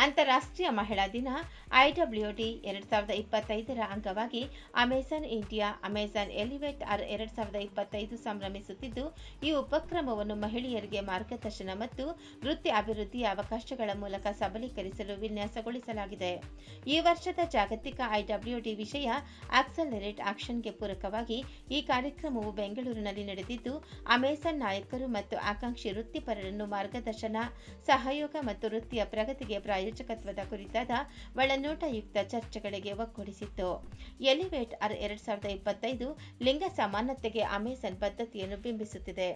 ಅಂತಾರಾಷ್ಟ್ರೀಯ ಮಹಿಳಾ ದಿನ IWD 2025ರ ಅಂಗವಾಗಿ ಅಮೆಜಾನ್ ಇಂಡಿಯಾ ಅಮೆಜಾನ್ ಎಲಿವೇಟ್ ಆರ್ 2025 ಸಂಭ್ರಮಿಸುತ್ತಿದ್ದು, ಈ ಉಪಕ್ರಮವನ್ನು ಮಹಿಳೆಯರಿಗೆ ಮಾರ್ಗದರ್ಶನ ಮತ್ತು ವೃತ್ತಿ ಅಭಿವೃದ್ಧಿಯ ಅವಕಾಶಗಳ ಮೂಲಕ ಸಬಲೀಕರಿಸಲು ವಿನ್ಯಾಸಗೊಳಿಸಲಾಗಿದೆ. ಈ ವರ್ಷದ ಜಾಗತಿಕ IWD ವಿಷಯ ಆಕ್ಸಲರೇಟ್ ಆಕ್ಷನ್ಗೆ ಪೂರಕವಾಗಿ ಈ ಕಾರ್ಯಕ್ರಮವು ಬೆಂಗಳೂರಿನಲ್ಲಿ ನಡೆದಿದ್ದು, ಅಮೆಜಾನ್ ನಾಯಕರು ಮತ್ತು ಆಕಾಂಕ್ಷಿ ವೃತ್ತಿಪರರನ್ನು ಮಾರ್ಗದರ್ಶನ, ಸಹಯೋಗ ಮತ್ತು ವೃತ್ತಿಯ ಪ್ರಗತಿಗೆ ಪ್ರಾಯೋಜಕತ್ವದ ಕುರಿತಾದ ಒಳನೋಟಯುಕ್ತ ಚರ್ಚೆಗಳಿಗೆ ಒಗ್ಗೂಡಿಸಿತ್ತು. ಎಲಿವೇಟ್ ಆರ್ 2025 ಲಿಂಗ ಸಮಾನತೆಗೆ ಅಮೆಜಾನ್ ಬದ್ಧತೆಯನ್ನು ಬಿಂಬಿಸುತ್ತಿದೆ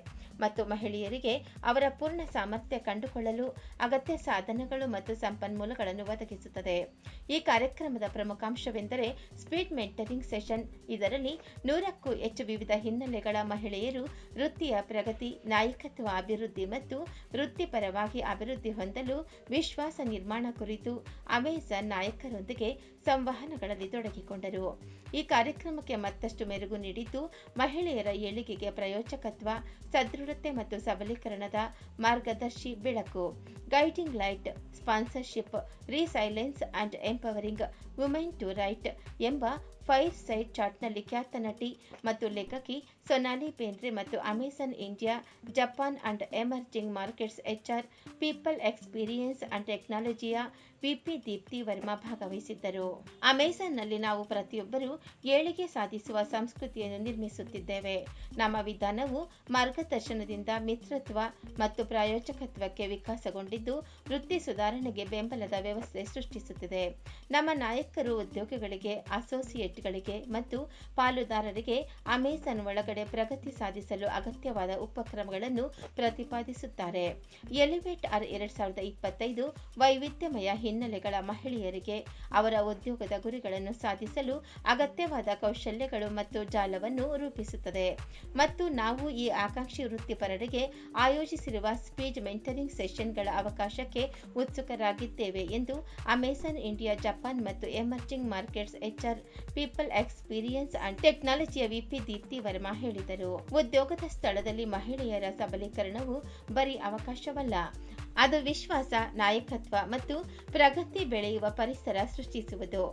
ಮತ್ತು ಮಹಿಳೆಯರಿಗೆ ಅವರ ಪೂರ್ಣ ಸಾಮರ್ಥ್ಯ ಕಂಡುಕೊಳ್ಳಲು ಅಗತ್ಯ ಸಾಧನಗಳು ಮತ್ತು ಸಂಪನ್ಮೂಲಗಳನ್ನು ಒದಗಿಸುತ್ತದೆ. ಈ ಕಾರ್ಯಕ್ರಮದ ಪ್ರಮುಖಾಂಶವೆಂದರೆ ಸ್ಪೀಡ್ ಮೆಂಟರಿಂಗ್ ಸೆಷನ್. ಇದರಲ್ಲಿ 100ಕ್ಕೂ ಹೆಚ್ಚು ವಿವಿಧ ಹಿನ್ನೆಲೆಗಳ ಮಹಿಳೆಯರು ವೃತ್ತಿಯ ಪ್ರಗತಿ, ನಾಯಕತ್ವ ಅಭಿವೃದ್ಧಿ ಮತ್ತು ವೃತ್ತಿಪರವಾಗಿ ಅಭಿವೃದ್ಧಿ ಹೊಂದಲು ವಿಶ್ವಾಸ ನಿರ್ಮಾಣ ಕುರಿತು ಅಮೆಜಾನ್ ನಾಯಕರೊಂದಿಗೆ ಸಂವಹನಗಳಲ್ಲಿ ತೊಡಗಿಕೊಂಡರು. ಈ ಕಾರ್ಯಕ್ರಮಕ್ಕೆ ಮತ್ತಷ್ಟು ಮೆರುಗು ನೀಡಿದ್ದು, ಮಹಿಳೆಯರ ಏಳಿಗೆಗೆ ಪ್ರಾಯೋಜಕತ್ವ, ಸದೃಢತೆ ಮತ್ತು ಸಬಲೀಕರಣದ ಮಾರ್ಗದರ್ಶಿ ಬೆಳಕು, guiding light, sponsorship, resilience and empowering women to write ಎಂಬ ಫೈರ್ ಸೈಡ್ ಚಾಟ್ನಲ್ಲಿ ಖ್ಯಾತ ನಟಿ ಮತ್ತು ಲೇಖಕಿ ಸೊನಾಲಿ ಬೇಂದ್ರೆ ಮತ್ತು Amazon India, Japan and emerging markets HR people experience and ಟೆಕ್ನಾಲಜಿಯ VP ದೀಪ್ತಿ ವರ್ಮಾ ಭಾಗವಹಿಸಿದ್ದರು. ಅಮೆಜಾನ್ನಲ್ಲಿ ನಾವು ಪ್ರತಿಯೊಬ್ಬರೂ ಏಳಿಗೆ ಸಾಧಿಸುವ ಸಂಸ್ಕೃತಿಯನ್ನು ನಿರ್ಮಿಸುತ್ತಿದ್ದೇವೆ. ನಮ್ಮ ವಿಧಾನವು ಮಾರ್ಗದರ್ಶನದಿಂದ ಮಿತ್ರತ್ವ ಮತ್ತು ಪ್ರಾಯೋಜಕತ್ವಕ್ಕೆ ವಿಕಾಸಗೊಂಡಿದ್ದು, ವೃತ್ತಿ ಸುಧಾರಣೆಗೆ ಬೆಂಬಲದ ವ್ಯವಸ್ಥೆ ಸೃಷ್ಟಿಸುತ್ತಿದೆ. ನಮ್ಮ ನಾಯಕರು ಉದ್ಯೋಗಿಗಳಿಗೆ, ಅಸೋಸಿಯೇಟ್ಗಳಿಗೆ ಮತ್ತು ಪಾಲುದಾರರಿಗೆ ಅಮೆಜಾನ್ ಒಳಗಡೆ ಪ್ರಗತಿ ಸಾಧಿಸಲು ಅಗತ್ಯವಾದ ಉಪಕ್ರಮಗಳನ್ನು ಪ್ರತಿಪಾದಿಸುತ್ತಾರೆ. ಎಲಿವೇಟ್ ಆರ್ 2025 ವೈವಿಧ್ಯಮಯ ಹಿನ್ನೆಲೆಗಳ ಮಹಿಳೆಯರಿಗೆ ಅವರ ಉದ್ಯೋಗದ ಗುರಿಗಳನ್ನು ಸಾಧಿಸಲು ಅಗತ್ಯವಾದ ಕೌಶಲ್ಯಗಳು ಮತ್ತು ಜಾಲವನ್ನು ರೂಪಿಸುತ್ತದೆ ಮತ್ತು ನಾವು ಈ ಆಕಾಂಕ್ಷಿ ವೃತ್ತಿಪರರಿಗೆ ಆಯೋಜಿಸಿರುವ ಸ್ಪೀಡ್ ಮೆಂಟರಿಂಗ್ ಸೆಷನ್ಗಳ ಅವಕಾಶಕ್ಕೆ ಉತ್ಸುಕರಾಗಿದ್ದೇವೆ ಎಂದು ಅಮೆಜಾನ್ ಇಂಡಿಯಾ, ಜಪಾನ್ ಮತ್ತು emerging markets HR people experience and ಟೆಕ್ನಾಲಜಿಯ VP ದೀಪ್ತಿ ವರ್ಮಾ ಹೇಳಿದರು. ಉದ್ಯೋಗದ ಸ್ಥಳದಲ್ಲಿ ಮಹಿಳೆಯರ ಸಬಲೀಕರಣವು ಬರೀ ಅವಕಾಶವಲ್ಲ, ಅದು ವಿಶ್ವಾಸ, ನಾಯಕತ್ವ ಮತ್ತು ಪ್ರಗತಿ ಬೆಳೆಯುವ ಪರಿಸರ ಸೃಷ್ಟಿಸುವುದು.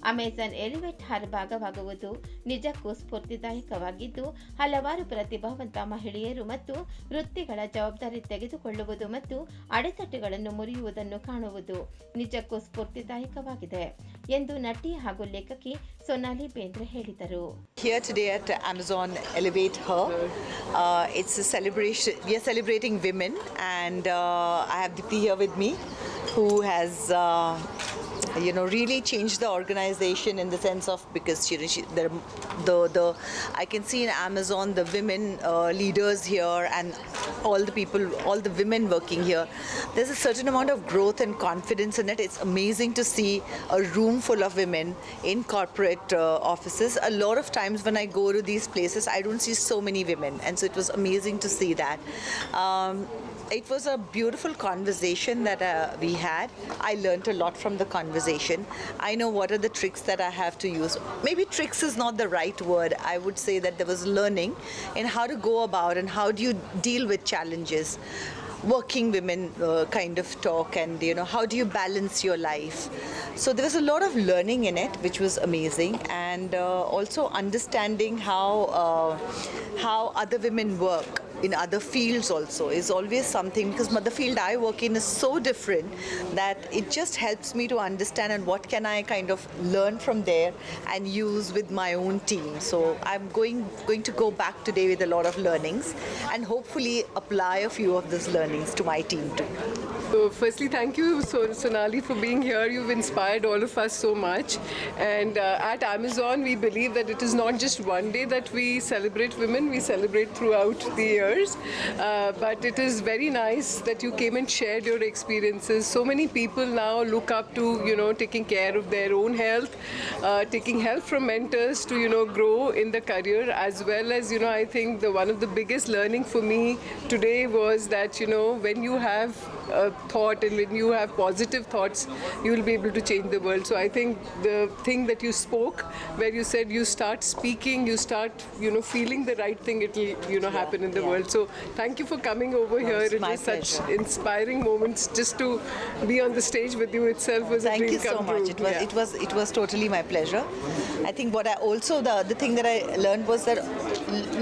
ಅಮೆಜಾನ್ ಎಲಿವೇಟ್ ಆರ್ ಭಾಗವಾಗುವುದು ನಿಜಕ್ಕೂ ಸ್ಫೂರ್ತಿದಾಯಕವಾಗಿದ್ದು, ಹಲವಾರು ಪ್ರತಿಭಾವಂತ ಮಹಿಳೆಯರು ಮತ್ತು ವೃತ್ತಿಗಳ ಜವಾಬ್ದಾರಿ ತೆಗೆದುಕೊಳ್ಳುವುದು ಮತ್ತು ಅಡೆತಡೆಗಳನ್ನು ಮುರಿಯುವುದನ್ನು ಕಾಣುವುದು ನಿಜಕ್ಕೂ ಸ್ಫೂರ್ತಿದಾಯಕವಾಗಿದೆ ಎಂದು ನಟಿ ಹಾಗೂ ಲೇಖಕಿ ಸೊನಾಲಿ ಬೇಂದ್ರೆ ಹೇಳಿದರು. Here today at Amazon Elevate Her, it's a celebration. We are celebrating women, and I have Dipti here with me, who has really changed the organization in the sense of, because I can see in Amazon the women leaders here and all the women working here. There's a certain amount of growth and confidence in it. It's amazing to see a room full of women in corporate offices. A lot of times when I go to these places, I don't see so many women, and so it was amazing to see that. It was a beautiful conversation that we had. I learned a lot from the conversation. I know what are the tricks that I have to use. Maybe tricks is not the right word. I would say that there was learning in how to go about and how do you deal with challenges. Working women kind of talk, and how do you balance your life. So there was a lot of learning in it, which was amazing, and also understanding how other women work in other fields also is always something, because the field I work in is so different that it just helps me to understand and what can I kind of learn from there and use with my own team. So I'm going to go back today with a lot of learnings and hopefully apply a few of these learnings to my team too. So firstly, thank you Sonali for being here. You've inspired all of us so much, and at Amazon we believe that it is not just one day that we celebrate women, we celebrate throughout the years, but it is very nice that you came and shared your experiences. So many people now look up to taking care of their own health, taking help from mentors to grow in the career, as well as I think one of the biggest learning for me today was that when you have thought and when you have positive thoughts, you will be able to change the world. So I think the thing that you spoke, where you said you start speaking, you start, feeling the right thing, it will, happen in the world. So thank you for coming over here. it's It my was such pleasure. inspiring moments. Just to be on the stage with you itself was a Thank dream you so come much. true. It was totally my pleasure. I think what I also the other thing that I learned was that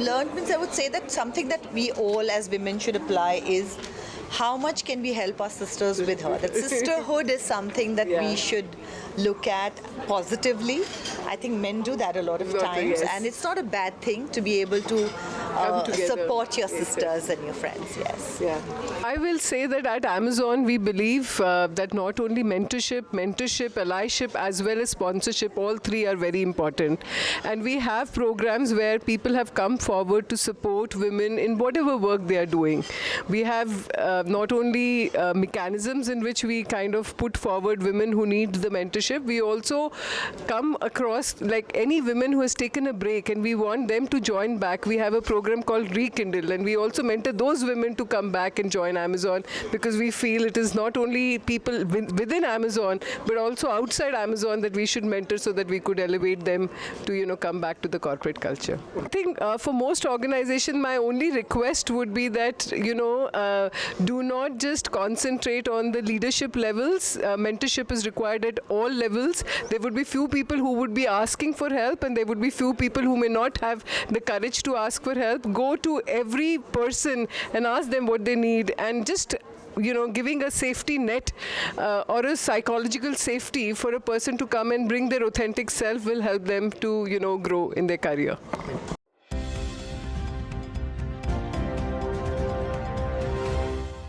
learned means I would say that something that we all as women should apply is how much can we help our sisters with her. That sisterhood is something that Yeah. we should look at positively. I think men do that a lot of times, yes. and it's not a bad thing to be able to Come together. support your Yes, yes. sisters and your friends. Yes. Yeah. I will say that at Amazon, we believe that not only mentorship, allyship, as well as sponsorship, all three are very important. And we have programs where people have come forward to support women in whatever work they are doing. We have not only mechanisms in which we kind of put forward women who need the mentorship, we also come across like any women who has taken a break and we want them to join back. We have a program called Rekindle, and we also mentor those women to come back and join Amazon, because we feel it is not only people within Amazon but also outside Amazon that we should mentor so that we could elevate them to come back to the corporate culture. I think for most organizations, my only request would be that do not just concentrate on the leadership levels. Mentorship is required at all levels. There would be few people who would be asking for help, and there would be few people who may not have the courage to ask for help. Go to every person and ask them what they need, and just giving a safety net or a psychological safety for a person to come and bring their authentic self will help them to grow in their career.